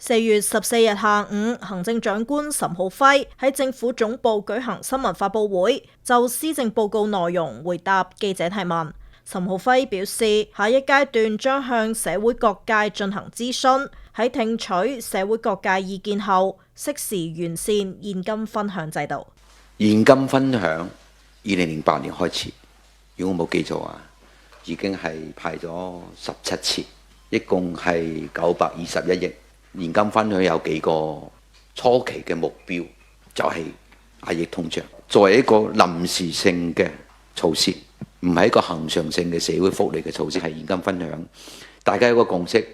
4月14日下午，行政長官岑浩輝喺政府總部舉行新聞發佈會，就施政報告內容回答記者提問。岑浩輝表示，下一階段將向社會各界進行諮詢，喺聽取社會各界意見後，適時完善現金分享制度。現金分享2008年開始，如果我冇記錯啊，已經係派咗17次，一共係921億。現金分享有幾個初期嘅目標，就係壓抑通脹，作為一個臨時性嘅措施，唔係一個恆常性嘅社會福利嘅措施，係現金分享。大家有個共識，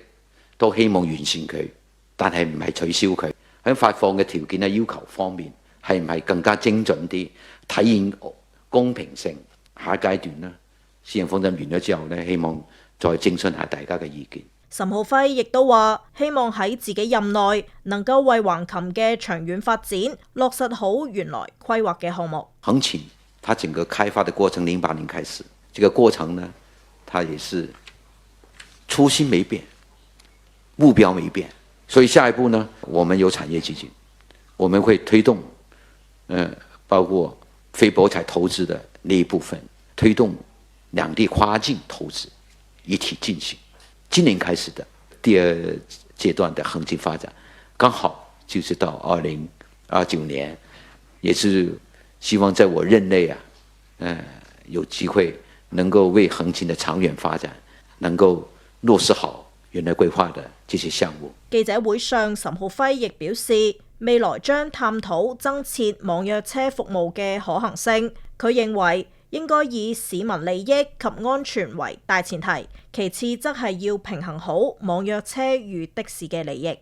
都希望完善佢，但係唔係取消佢。喺發放嘅條件嘅要求方面，係唔係更加精準啲，體現公平性？下一階段呢，施政方針完咗之後呢，希望再徵詢下大家嘅意見。岑浩輝亦都話，希望喺自己任內能夠為橫琴嘅長遠發展落實好原來規劃嘅項目。橫琴它整個開發的過程08年開始，這個過程呢，它也是初心沒變，目標沒變，所以下一步呢，我們有產業基金，我們會推動，包括非博彩投資的那一部分，推動兩地跨境投資一體進行。今年開始的第二階段的橫琴發展，剛好就是到2029年，也是希望在我任內有機會能夠為橫琴的長遠發展能夠落實好原來規劃的這些項目。記者會上，岑浩輝亦表示，未來將探討增設網約車服務嘅可行性。佢認為應該以市民利益及安全為大前提，其次則係要平衡好網約車與的士嘅利益。